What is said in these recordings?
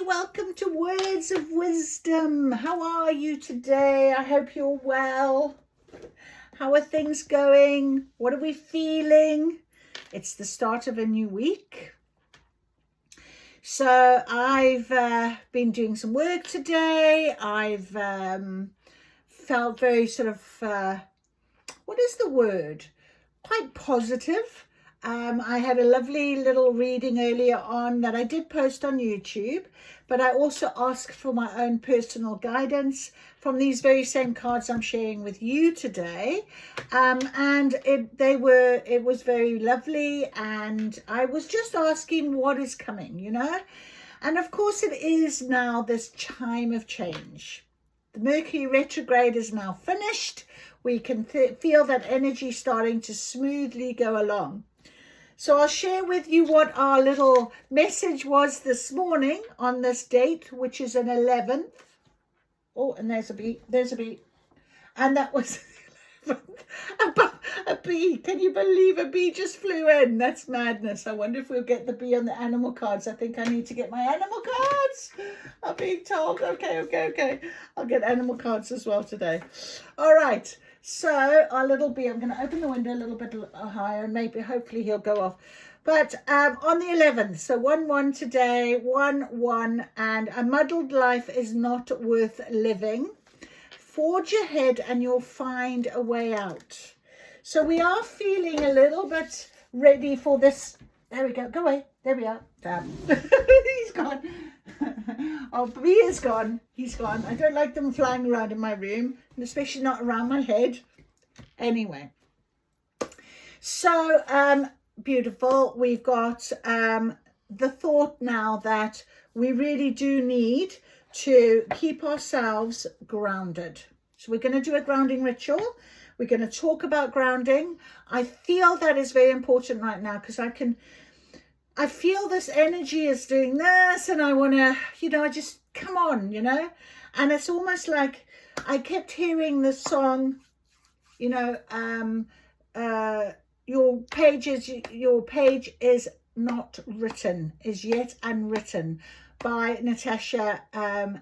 welcome to Words of Wisdom. How are you today? I hope you're well. How are things going? What are we feeling? It's the start of a new week. So I've been doing some work today. I've felt very sort of, what is the word? Quite positive. I had a lovely little reading earlier on that I did post on YouTube, but I also asked for my own personal guidance from these very same cards I'm sharing with you today. And it was very lovely, and I was just asking what is coming, you know? And of course it is now this time of change. The Mercury retrograde is now finished. We can feel that energy starting to smoothly go along. So I'll share with you what our little message was this morning on this date, which is an 11th. Oh, and there's a bee. There's a bee. And that was a bee. Can you believe a bee just flew in? That's madness. I wonder if we'll get the bee on the animal cards. I think I need to get my animal cards. I'm being told. Okay. I'll get animal cards as well today. All right. So our little bee, I'm going to open the window a little bit higher and maybe hopefully he'll go off. But on the 11th, so 1-1 today, 1-1, and a muddled life is not worth living. Forge ahead and you'll find a way out. So we are feeling a little bit ready for this. There we go. Go away. There we are. He's gone. Oh, bee is gone. He's gone. I don't like them flying around in my room, and especially not around my head. Anyway. So, beautiful. We've got the thought now that we really do need to keep ourselves grounded. So we're going to do a grounding ritual. We're going to talk about grounding. I feel that is very important right now because I feel this energy is doing this and I want to, I just, come on, and it's almost like I kept hearing this song, your page is not written, is yet unwritten, by Natasha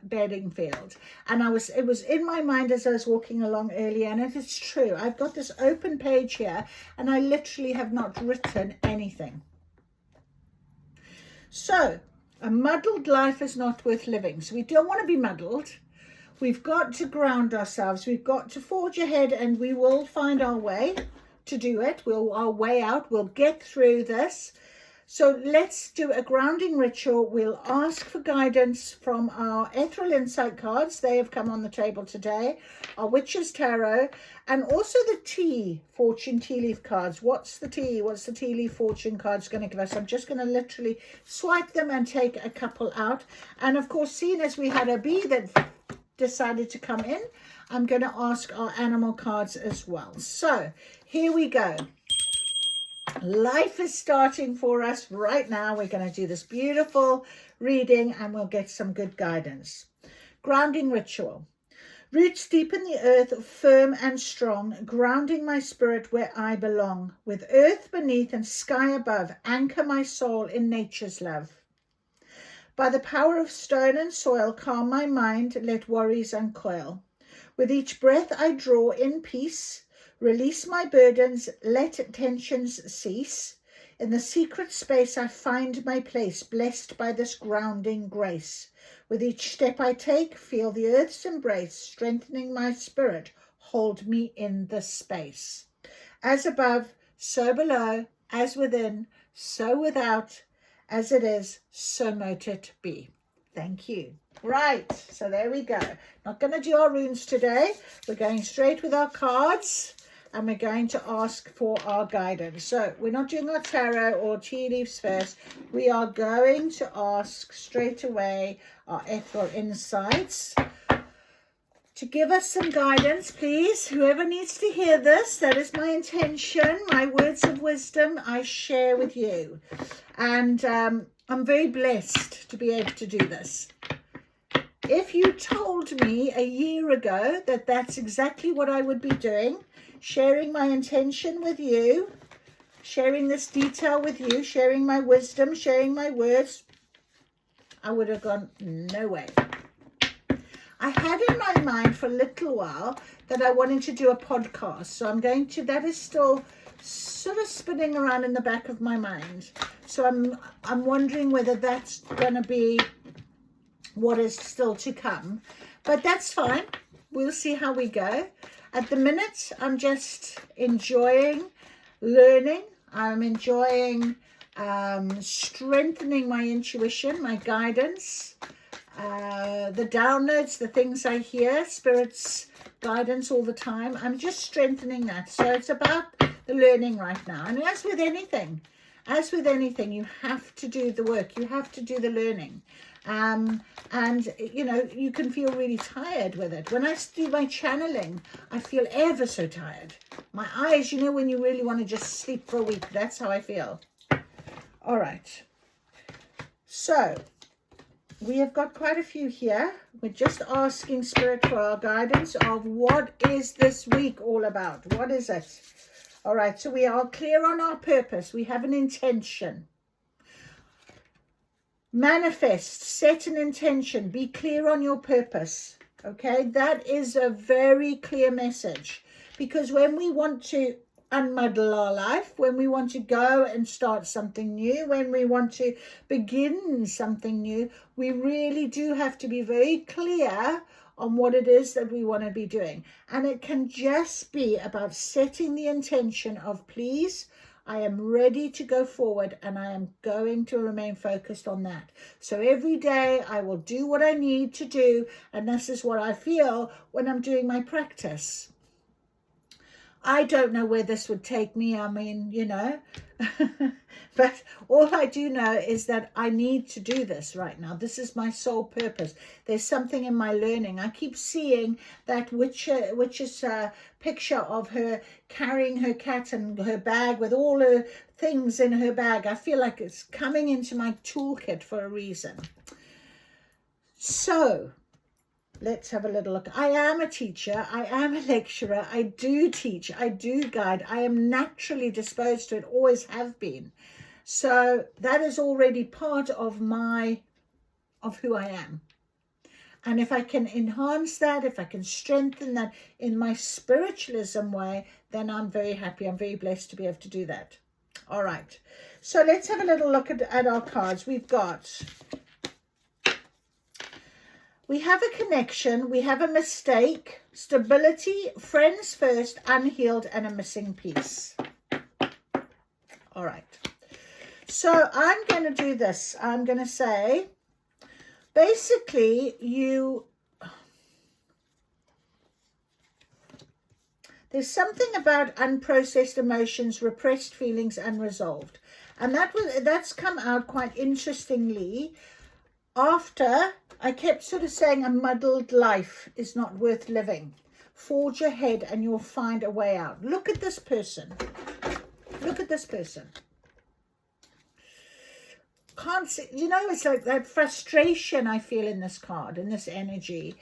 Bedingfield. And it was in my mind as I was walking along earlier, and it is true. I've got this open page here and I literally have not written anything. So, a muddled life is not worth living. So we don't want to be muddled. We've got to ground ourselves. We've got to forge ahead and we will find our way to do it. Our way out. We'll get through this. So let's do a grounding ritual. We'll ask for guidance from our Ethereal Insight cards. They have come on the table today. Our Witch's Tarot. And also the Fortune Tea Leaf cards. What's the tea leaf fortune cards going to give us? I'm just going to literally swipe them and take a couple out. And of course, seeing as we had a bee that decided to come in, I'm going to ask our animal cards as well. So here we go. Life is starting for us right now. We're going to do this beautiful reading and we'll get some good guidance. Grounding ritual. Roots deep in the earth, firm and strong, grounding my spirit where I belong. With earth beneath and sky above, anchor my soul in nature's love. By the power of stone and soil, calm my mind, let worries uncoil. With each breath I draw in peace, release my burdens, let tensions cease. In the secret space I find my place, blessed by this grounding grace. With each step I take, feel the earth's embrace, strengthening my spirit, hold me in the space. As above, so below, as within, so without, as it is, so mote it be. Thank you. Right, so there we go. Not going to do our runes today. We're going straight with our cards. And we're going to ask for our guidance. So we're not doing our tarot or tea leaves first. We are going to ask straight away our Ethereal Insights to give us some guidance, please. Whoever needs to hear this, that is my intention. My words of wisdom I share with you. And I'm very blessed to be able to do this. If you told me a year ago that that's exactly what I would be doing, sharing my intention with you, sharing this detail with you, sharing my wisdom, sharing my words, I would have gone, no way. I had in my mind for a little while that I wanted to do a podcast. So I'm going to, that is still sort of spinning around in the back of my mind. So I'm wondering whether that's going to be what is still to come. But that's fine. We'll see how we go. At the minute, I'm just enjoying learning. I'm enjoying strengthening my intuition, my guidance, the downloads, the things I hear, Spirit's guidance all the time. I'm just strengthening that. So it's about the learning right now. And as with anything, you have to do the work. You have to do the learning. And, you know, you can feel really tired with it. When I do my channeling, I feel ever so tired. My eyes, you know, when you really want to just sleep for a week, that's how I feel. All right. So we have got quite a few here. We're just asking Spirit for our guidance of what is this week all about? What is it? All right. So we are clear on our purpose. We have an intention. Manifest, set an intention, be clear on your purpose. Okay, that is a very clear message, because when we want to unmuddle our life, when we want to go and start something new, when we want to begin something new, we really do have to be very clear on what it is that we want to be doing. And it can just be about setting the intention of, please, I am ready to go forward and I am going to remain focused on that. So every day I will do what I need to do, and this is what I feel when I'm doing my practice. I don't know where this would take me. I mean, you know, but all I do know is that I need to do this right now. This is my sole purpose. There's something in my learning. I keep seeing that witch's picture of her carrying her cat and her bag with all her things in her bag. I feel like it's coming into my toolkit for a reason. So let's have a little look. I am a teacher. I am a lecturer. I do teach. I do guide. I am naturally disposed to it. Always have been. So that is already part of who I am. And if I can enhance that, if I can strengthen that in my spiritualism way, then I'm very happy. I'm very blessed to be able to do that. All right. So let's have a little look at our cards. We have a connection, we have a mistake, stability, friends first, unhealed, and a missing piece. All right. So I'm going to do this. I'm going to say, basically, there's something about unprocessed emotions, repressed feelings, unresolved. And that's come out quite interestingly after I kept sort of saying a muddled life is not worth living. Forge ahead and you'll find a way out. Look at this person. Look at this person. Can't see, you know, it's like that frustration I feel in this card, in this energy.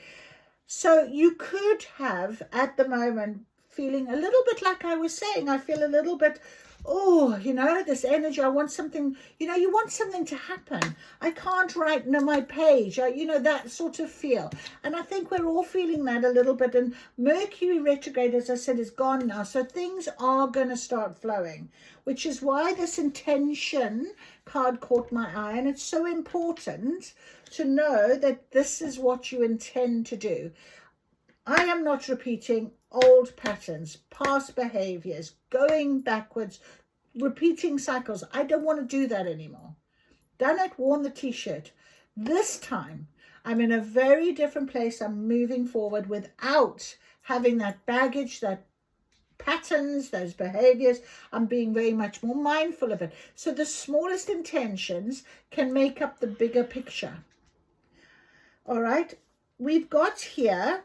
So you could have at the moment feeling a little bit like I was saying, I feel a little bit, oh, you know, this energy, I want something, you know, you want something to happen. I can't write my page, you know, that sort of feel. And I think we're all feeling that a little bit. And Mercury retrograde, as I said, is gone now. So things are going to start flowing, which is why this intention card caught my eye. And it's so important to know that this is what you intend to do. I am not repeating old patterns, past behaviors, going backwards, repeating cycles. I don't want to do that anymore. Done it, worn the t-shirt. This time, I'm in a very different place. I'm moving forward without having that baggage, that patterns, those behaviors. I'm being very much more mindful of it. So the smallest intentions can make up the bigger picture. All right, we've got here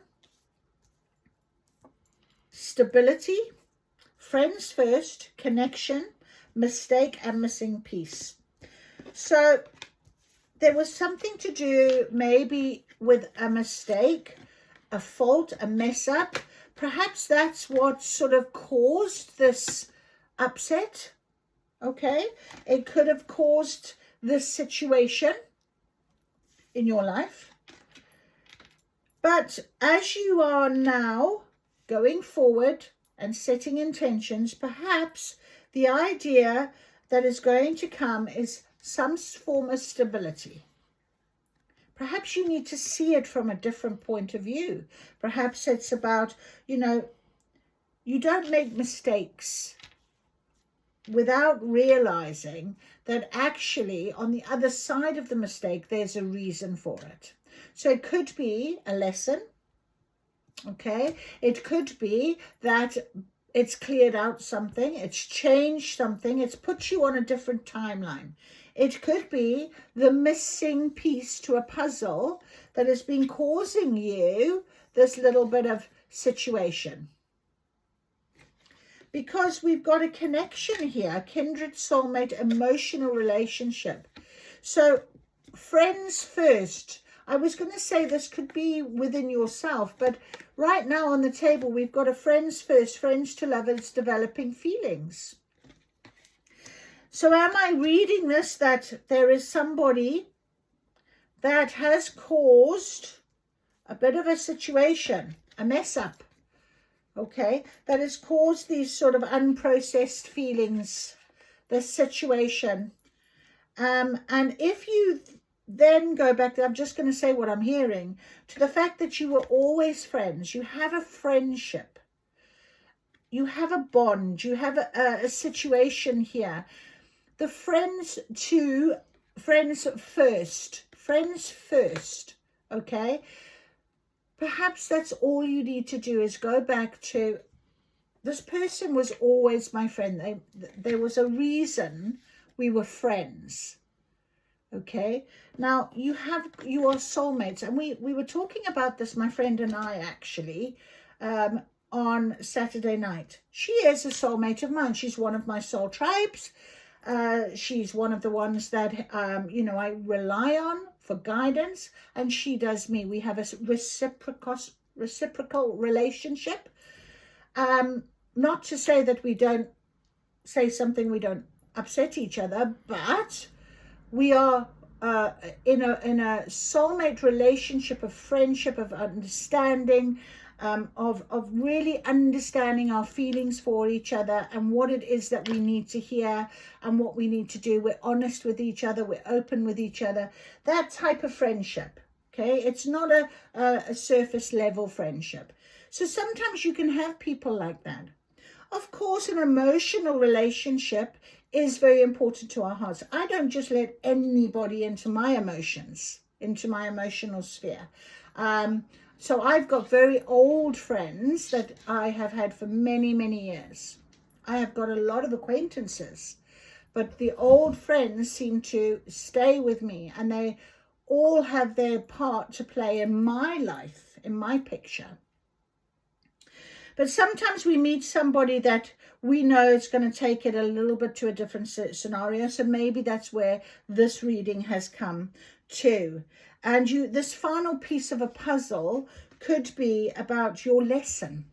stability, friends first, connection, mistake, and missing piece. So there was something to do maybe with a mistake, a fault, a mess up. Perhaps that's what sort of caused this upset. Okay, it could have caused this situation. in your life. But as you are now going forward and setting intentions, perhaps the idea that is going to come is some form of stability. Perhaps you need to see it from a different point of view. Perhaps it's about, you don't make mistakes without realizing that actually on the other side of the mistake, there's a reason for it. So it could be a lesson, okay? It could be that it's cleared out something, it's changed something, it's put you on a different timeline. It could be the missing piece to a puzzle that has been causing you this little bit of situation. Because we've got a connection here, a kindred, soulmate, emotional relationship. So friends first. I was going to say this could be within yourself, but right now on the table, we've got a friends first, friends to lovers, developing feelings. So am I reading this that there is somebody that has caused a bit of a situation, a mess up, okay, that has caused these sort of unprocessed feelings, this situation. And if you then go back, I'm just going to say what I'm hearing, to the fact that you were always friends, you have a friendship, you have a bond, you have a situation here. The friends first, okay? Perhaps that's all you need to do is go back to, this person was always my friend. There was a reason we were friends. Okay, now you are soulmates, and we were talking about this, my friend and I, actually, on Saturday night. She is a soulmate of mine. She's one of my soul tribes. She's one of the ones that I rely on for guidance, and she does me. We have a reciprocal relationship. Not to say that we don't say something, we don't upset each other, but we are in a soulmate relationship of friendship, of understanding, of really understanding our feelings for each other and what it is that we need to hear and what we need to do. We're honest with each other. We're open with each other. That type of friendship, okay? It's not a surface level friendship. So sometimes you can have people like that. Of course, an emotional relationship is very important to our hearts. I don't just let anybody into my emotions, into my emotional sphere. So I've got very old friends that I have had for many, many years. I have got a lot of acquaintances, but the old friends seem to stay with me, and they all have their part to play in my life, in my picture. But sometimes we meet somebody that we know is going to take it a little bit to a different scenario. So maybe that's where this reading has come to. And this final piece of a puzzle could be about your lesson.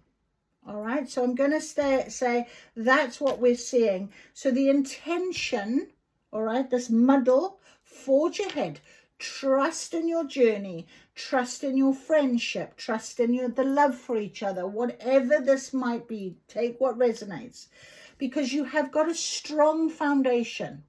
All right. So I'm going to say that's what we're seeing. So the intention, all right, this muddle, forge ahead. Trust in your journey, trust in your friendship, trust in the love for each other, whatever this might be. Take what resonates, because you have got a strong foundation.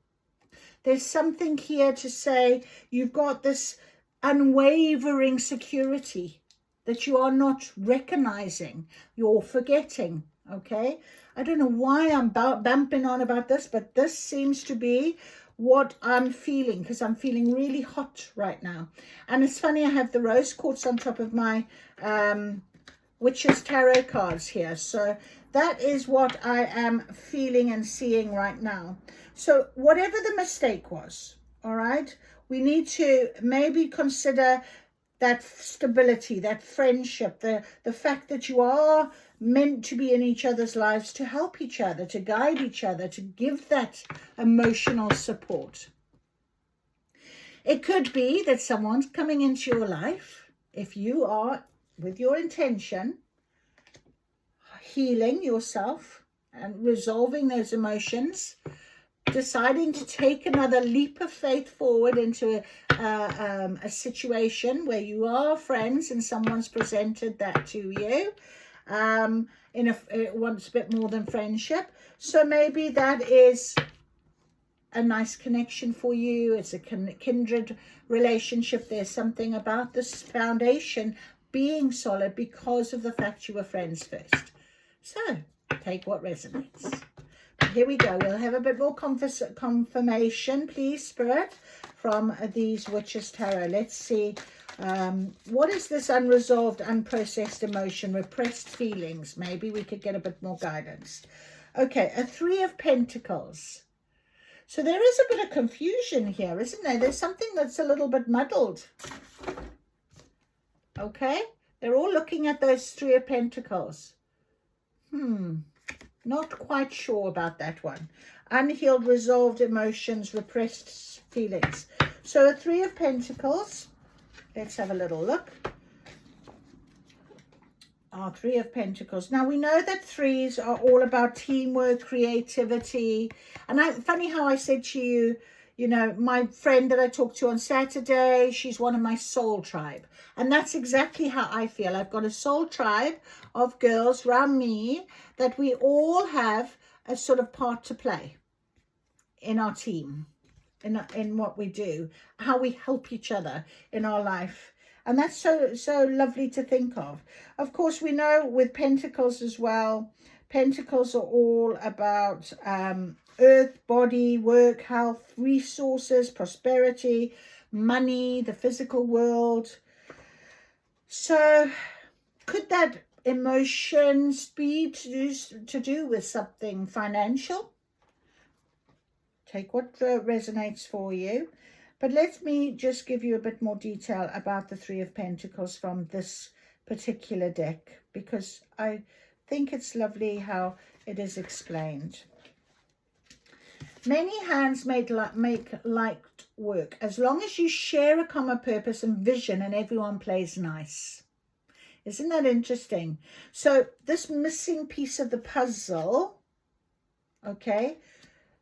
There's something here to say you've got this unwavering security that you are not recognizing, you're forgetting, okay? I don't know why I'm bumping on about this, but this seems to be what I'm feeling, because I'm feeling really hot right now. And it's funny, I have the rose quartz on top of my Witch's Tarot cards here. So that is what I am feeling and seeing right now. So whatever the mistake was, all right, we need to maybe consider that stability, that friendship, the fact that you are meant to be in each other's lives to help each other, to guide each other, to give that emotional support. It could be that someone's coming into your life, if you are with your intention, healing yourself and resolving those emotions, deciding to take another leap of faith forward into a situation where you are friends and someone's presented that to you. It wants a bit more than friendship. So maybe that is a nice connection for you. It's a kindred relationship. There's something about this foundation being solid because of the fact you were friends first. So take what resonates. Here we go. We'll have a bit more confirmation, please, Spirit, from these Witches Tarot. Let's see. What is this unresolved, unprocessed emotion, repressed feelings? Maybe we could get a bit more guidance. Okay, a Three of Pentacles. So there is a bit of confusion here, isn't there? There's something that's a little bit muddled. Okay, they're all looking at those Three of Pentacles. Not quite sure about that one. Unhealed, resolved emotions, repressed feelings. So a Three of Pentacles. Let's have a little look. Our Three of Pentacles. Now we know that threes are all about teamwork, creativity. And funny how I said to you, you know, my friend that I talked to on Saturday, she's one of my soul tribe. And that's exactly how I feel. I've got a soul tribe of girls around me that we all have a sort of part to play in our team, in what we do, how we help each other in our life. And that's so lovely to think of. Of course, we know with Pentacles as well, Pentacles are all about earth, body, work, health, resources, prosperity, money, the physical world. So could that emotions be to do with something financial? Take what resonates for you. But let me just give you a bit more detail about the Three of Pentacles from this particular deck, because I think it's lovely how it is explained. Many hands make light work, as long as you share a common purpose and vision and everyone plays nice. Isn't that interesting? So this missing piece of the puzzle, okay,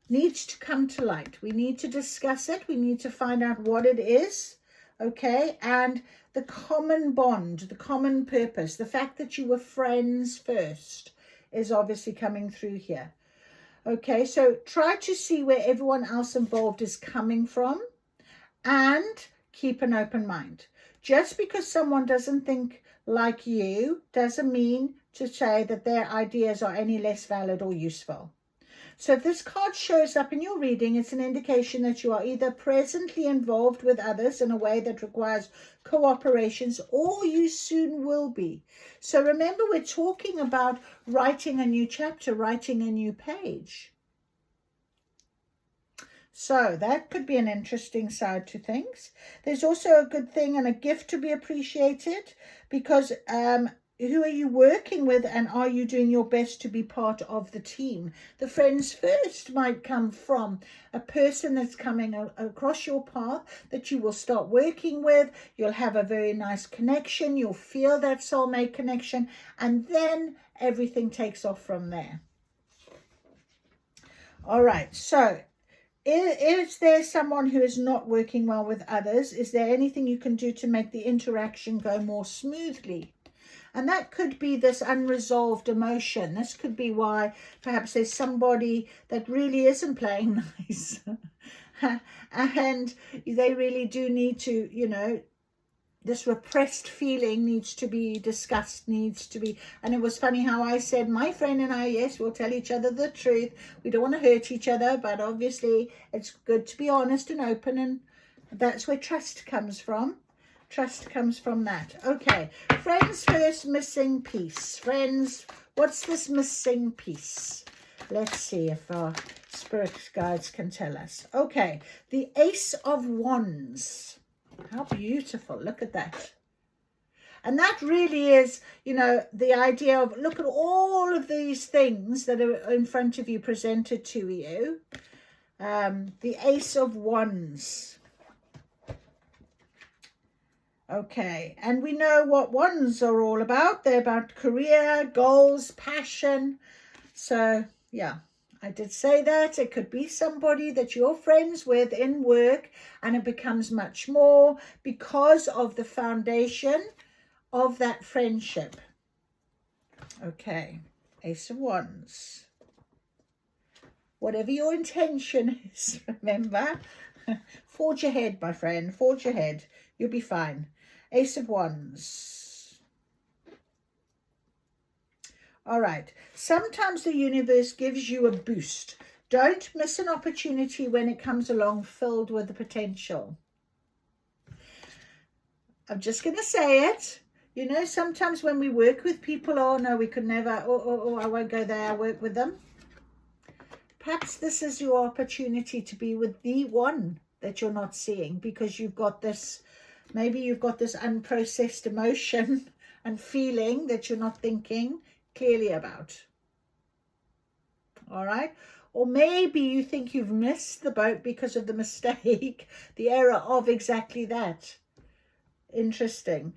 needs to come to light. We need to discuss it. We need to find out what it is, okay? And the common bond, the common purpose, the fact that you were friends first is obviously coming through here. Okay, so try to see where everyone else involved is coming from and keep an open mind. Just because someone doesn't think like you doesn't mean to say that their ideas are any less valid or useful. So if this card shows up in your reading, it's an indication that you are either presently involved with others in a way that requires cooperations, or you soon will be. So remember, we're talking about writing a new chapter, writing a new page. So that could be an interesting side to things. There's also a good thing and a gift to be appreciated, because who are you working with, and are you doing your best to be part of the team? The friends first might come from a person that's coming across your path that you will start working with. You'll have a very nice connection. You'll feel that soulmate connection, and then everything takes off from there. All right, so is there someone who is not working well with others? Is there anything you can do to make the interaction go more smoothly? And that could be this unresolved emotion. This could be why perhaps there's somebody that really isn't playing nice. And they really do need to, you know, this repressed feeling needs to be discussed, needs to be. And it was funny how I said, my friend and I, yes, we'll tell each other the truth. We don't want to hurt each other, but obviously it's good to be honest and open. And that's where trust comes from. Trust comes from that. Okay, friends first, missing piece. Friends, what's this missing piece? Let's see if our spirit guides can tell us. Okay, the Ace of Wands. How beautiful. Look at that. And that really is, you know, the idea of, look at all of these things that are in front of you, presented to you. The Ace of Wands. Okay, and we know what wands are all about. They're about career, goals, passion. So, yeah, I did say that. It could be somebody that you're friends with in work, and it becomes much more because of the foundation of that friendship. Okay, Ace of Wands. Whatever your intention is, remember, forge ahead, my friend, forge ahead. You'll be fine. Ace of Wands. All right. Sometimes the universe gives you a boost. Don't miss an opportunity when it comes along filled with the potential. I'm just going to say it. You know, sometimes when we work with people, oh, no, we could never, oh, I won't go there, I'll work with them. Perhaps this is your opportunity to be with the one that you're not seeing, because you've got this, maybe you've got this unprocessed emotion and feeling that you're not thinking clearly about. All right. Or maybe you think you've missed the boat because of the mistake, the error of exactly that. Interesting.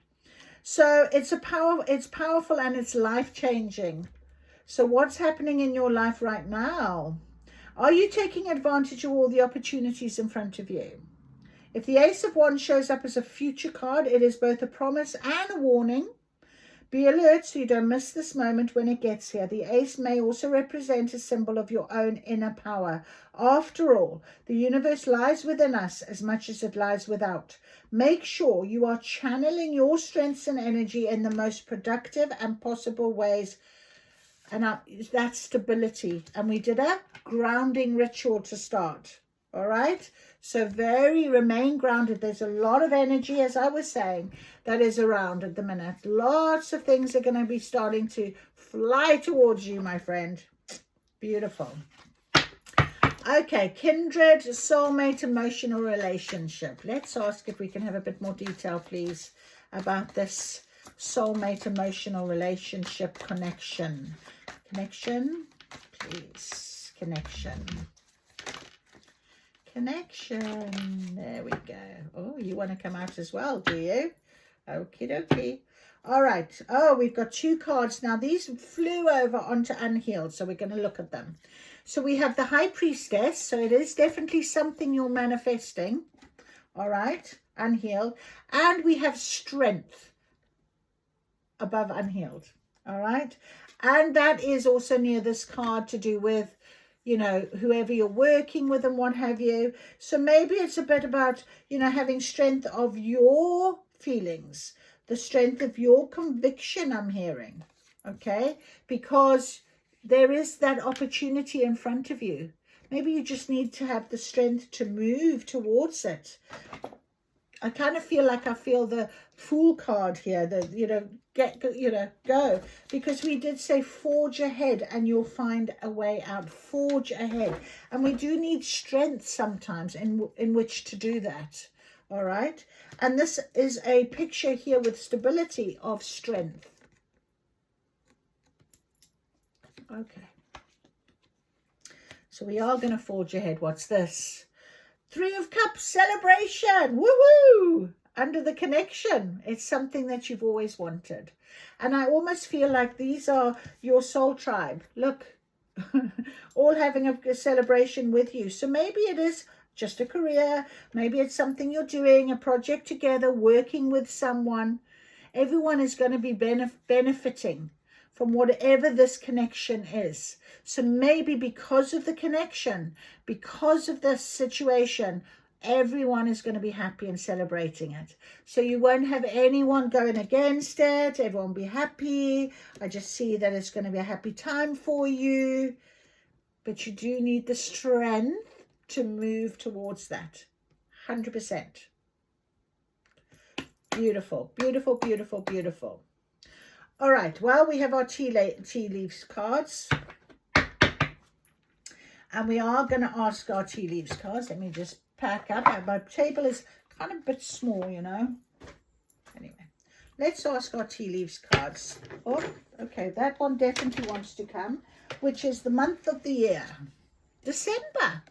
So it's powerful and it's life-changing. So what's happening in your life right now? Are you taking advantage of all the opportunities in front of you? If the Ace of Wands shows up as a future card, it is both a promise and a warning. Be alert so you don't miss this moment when it gets here. The ace may also represent a symbol of your own inner power. After all, the universe lies within us as much as it lies without. Make sure you are channeling your strengths and energy in the most productive and possible ways. And that's stability. And we did a grounding ritual to start. All right. So remain grounded. There's a lot of energy, as I was saying, that is around at the minute. Lots of things are going to be starting to fly towards you, my friend. Beautiful. Okay. Kindred, soulmate, emotional relationship. Let's ask if we can have a bit more detail, please, about this soulmate, emotional relationship connection. Connection, please. Connection. There we go. Oh, you want to come out as well, do you? Okie dokie. All right. Oh, we've got 2 cards now. These flew over onto Unhealed, so we're going to look at them. So we have the High Priestess. So it is definitely something you're manifesting. All right. Unhealed. And we have Strength above Unhealed. All right. And that is also near this card to do with, you know, whoever you're working with and what have you. So maybe it's a bit about, you know, having strength of your feelings, the strength of your conviction, I'm hearing. Okay. Because there is that opportunity in front of you. Maybe you just need to have the strength to move towards it. I kind of feel like I feel the Fool card here, the, you know, go. Because we did say forge ahead and you'll find a way out. Forge ahead. And we do need strength sometimes in which to do that. All right. And this is a picture here with stability of strength. Okay. So we are going to forge ahead. What's this? 3 of Cups, celebration. Woohoo! Under the connection. It's something that you've always wanted. And I almost feel like these are your soul tribe. Look, all having a celebration with you. So maybe it is just a career. Maybe it's something you're doing, a project together, working with someone. Everyone is going to be benefiting from whatever this connection is. So maybe because of the connection, because of this situation, everyone is going to be happy and celebrating it. So you won't have anyone going against it. Everyone will be happy. I just see that it's going to be a happy time for you. But you do need the strength to move towards that. 100%. Beautiful, beautiful, beautiful, beautiful. All right, well, we have our tea leaves cards. And we are going to ask our tea leaves cards. Let me just pack up. My table is kind of a bit small, you know. Anyway, let's ask our tea leaves cards. Oh, okay, that one definitely wants to come, which is the month of the year. December.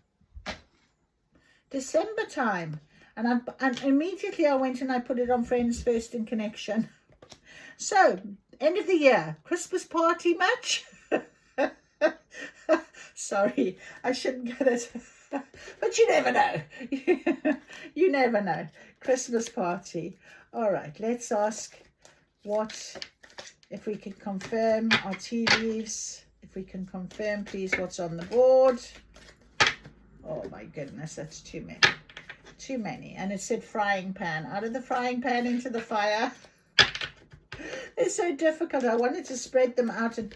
December time. And immediately I went and I put it on Friends First in Connection. So, end of the year, Christmas party much? Sorry, I shouldn't get it. But you never know. You never know. Christmas party. All right, let's ask if we can confirm our tea leaves. If we can confirm, please, what's on the board. Oh my goodness, that's too many. Too many. And it said frying pan. Out of the frying pan into the fire. They're so difficult. I wanted to spread them out and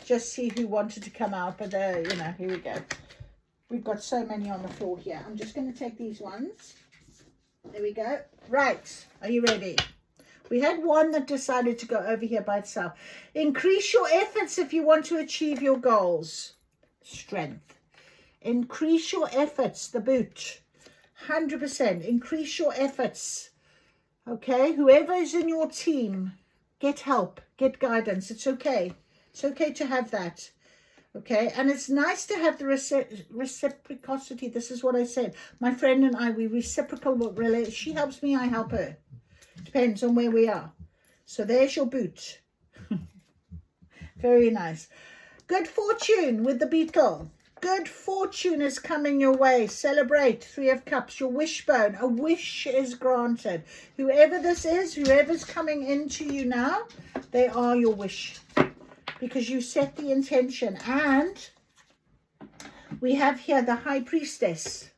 just see who wanted to come out. But, you know, here we go. We've got so many on the floor here. I'm just going to take these ones. There we go. Right. Are you ready? We had one that decided to go over here by itself. Increase your efforts if you want to achieve your goals. Strength. Increase your efforts. The boot. 100%. Increase your efforts. Okay? Whoever is in your team, get help. Get guidance. It's okay. It's okay to have that. Okay, and it's nice to have the reciprocity. This is what I said. My friend and I, we reciprocal relate. She helps me, I help her. Depends on where we are. So there's your boot. Very nice. Good fortune with the beetle. Good fortune is coming your way. Celebrate. 3 of Cups. Your wishbone. A wish is granted. Whoever this is, whoever's coming into you now, they are your wish. Because you set the intention. And we have here the High Priestess.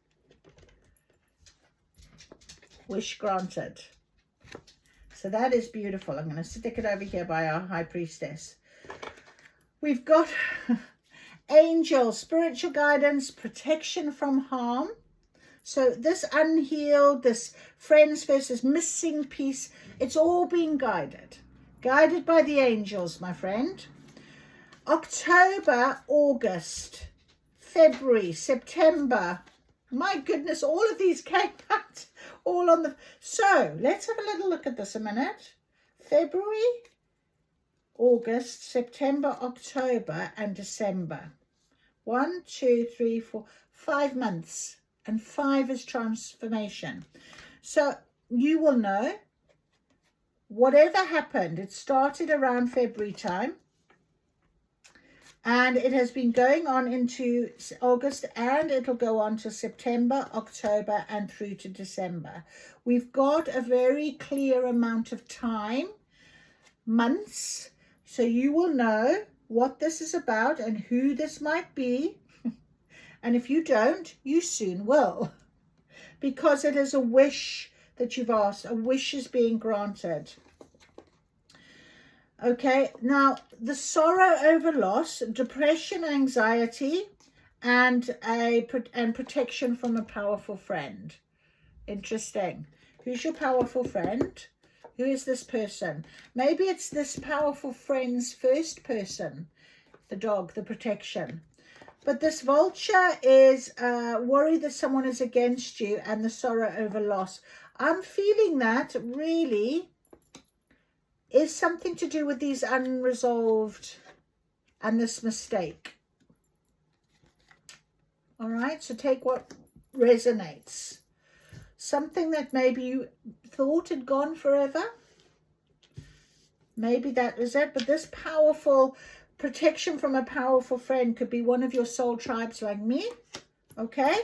Wish granted. So that is beautiful. I'm going to stick it over here by our High Priestess. We've got angels, spiritual guidance, protection from harm. So this unhealed, this friends versus missing piece, it's all being guided. Guided by the angels, my friend. October, August, February, September. My goodness, all of these came out all on the... So, let's have a little look at this a minute. February, August, September, October, and December. 1, 2, 3, 4, 5 months. And 5 is transformation. So, you will know, whatever happened, it started around February time. And it has been going on into August, and it'll go on to September, October, and through to December. We've got a very clear amount of time, months, so you will know what this is about and who this might be. And if you don't, you soon will. Because it is a wish that you've asked. A wish is being granted. Okay, now the sorrow over loss, depression, anxiety, and protection from a powerful friend. Interesting. Who's your powerful friend? Who is this person? Maybe it's this powerful friend's first person, the dog, the protection. But this vulture is worry that someone is against you and the sorrow over loss. I'm feeling that really is something to do with these unresolved and this mistake. All right, so take what resonates. Something that maybe you thought had gone forever. Maybe that was it. But this powerful protection from a powerful friend could be one of your soul tribes like me. Okay?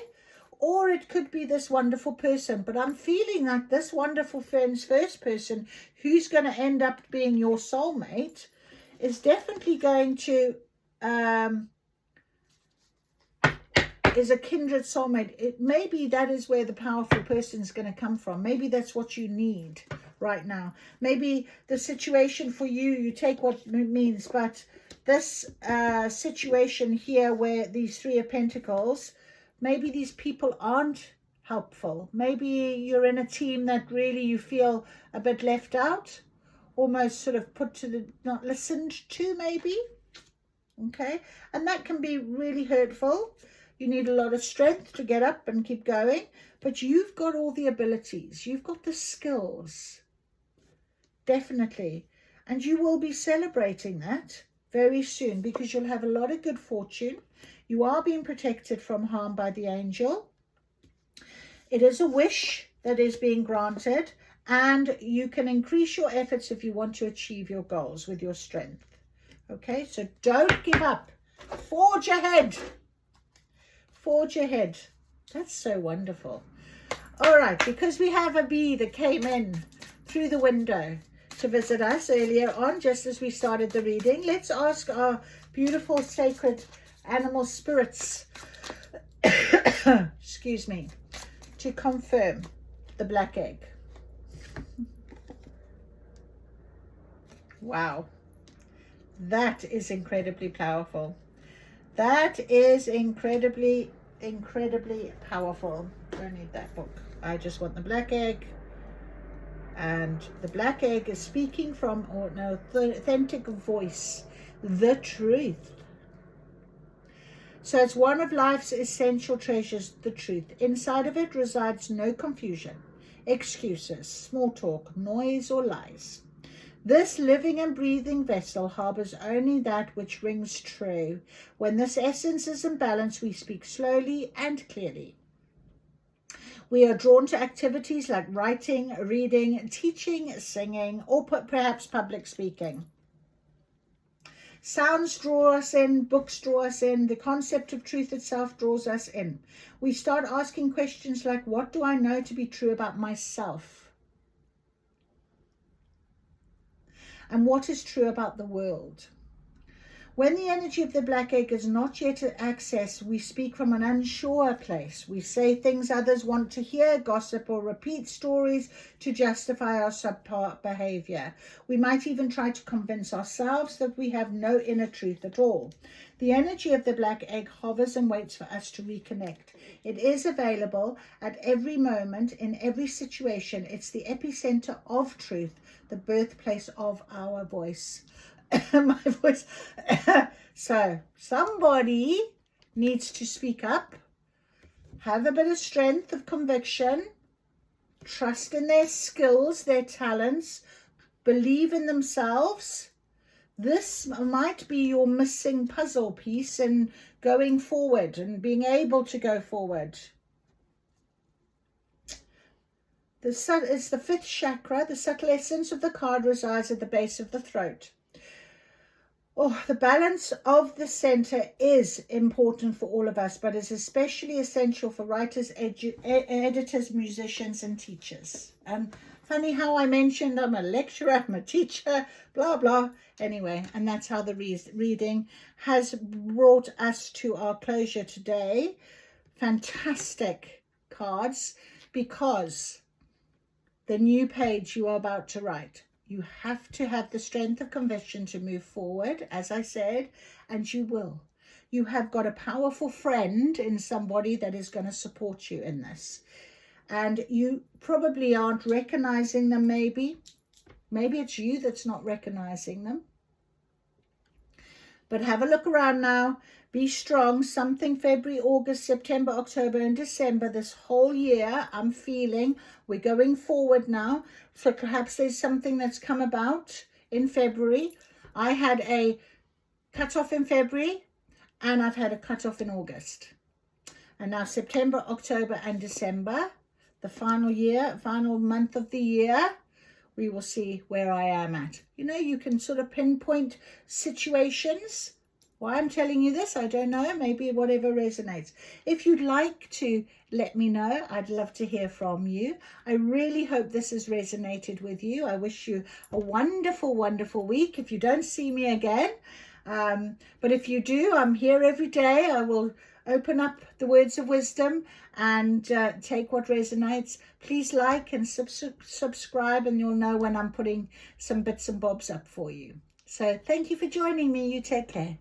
Or it could be this wonderful person. But I'm feeling like this wonderful friend's first person, who's going to end up being your soulmate, is definitely going to, is a kindred soulmate. Maybe that is where the powerful person is going to come from. Maybe that's what you need right now. Maybe the situation for you, you take what it means. But this situation here where these 3 of Pentacles, maybe these people aren't helpful. Maybe you're in a team that really you feel a bit left out, almost sort of put to the, not listened to maybe. Okay, and that can be really hurtful. You need a lot of strength to get up and keep going, but you've got all the abilities. You've got the skills, definitely. And you will be celebrating that very soon because you'll have a lot of good fortune. You are being protected from harm by the angel. It is a wish that is being granted, and you can increase your efforts if you want to achieve your goals with your strength. Okay, so don't give up. Forge ahead. Forge ahead. That's so wonderful. All right, because we have a bee that came in through the window to visit us earlier on, just as we started the reading, let's ask our beautiful sacred animal spirits, excuse me, to confirm the black egg. Wow, that is incredibly powerful. That is incredibly powerful. Don't need that book. I just want the black egg. And the black egg is speaking from an authentic voice, the truth. So it's one of life's essential treasures, the truth. Inside of it resides no confusion, excuses, small talk, noise, or lies. This living and breathing vessel harbors only that which rings true. When this essence is in balance, we speak slowly and clearly. We are drawn to activities like writing, reading, teaching, singing, or perhaps public speaking. Sounds draw us in, books draw us in, the concept of truth itself draws us in. We start asking questions like, what do I know to be true about myself? And what is true about the world? When the energy of the black egg is not yet accessed, we speak from an unsure place. We say things others want to hear, gossip, or repeat stories to justify our subpar behavior. We might even try to convince ourselves that we have no inner truth at all. The energy of the black egg hovers and waits for us to reconnect. It is available at every moment, in every situation. It's the epicenter of truth, the birthplace of our voice. My voice. So somebody needs to speak up, have a bit of strength of conviction, trust in their skills, their talents, believe in themselves. This might be your missing puzzle piece in going forward and being able to go forward. It's the fifth chakra. The subtle essence of the card resides at the base of the throat. Oh, the balance of the center is important for all of us, but is especially essential for writers, editors, musicians, and teachers. And funny how I mentioned I'm a lecturer, I'm a teacher, blah, blah. Anyway, and that's how the reading has brought us to our closure today. Fantastic cards, because the new page you are about to write, you have to have the strength of conviction to move forward, as I said, and you will. You have got a powerful friend in somebody that is going to support you in this. And you probably aren't recognizing them, maybe. Maybe it's you that's not recognizing them. But have a look around now. Be strong. Something February, August, September, October, and December, this whole year, I'm feeling we're going forward now. So perhaps there's something that's come about in February. I had a cutoff in February, and I've had a cutoff in August. And now September, October, and December, the final month of the year, we will see where I am at. You know, you can sort of pinpoint situations. Why I'm telling you this, I don't know. Maybe whatever resonates. If you'd like to let me know, I'd love to hear from you. I really hope this has resonated with you. I wish you a wonderful, wonderful week. If you don't see me again, but if you do, I'm here every day. I will open up the words of wisdom and take what resonates. Please like and subscribe, and you'll know when I'm putting some bits and bobs up for you. So thank you for joining me. You take care.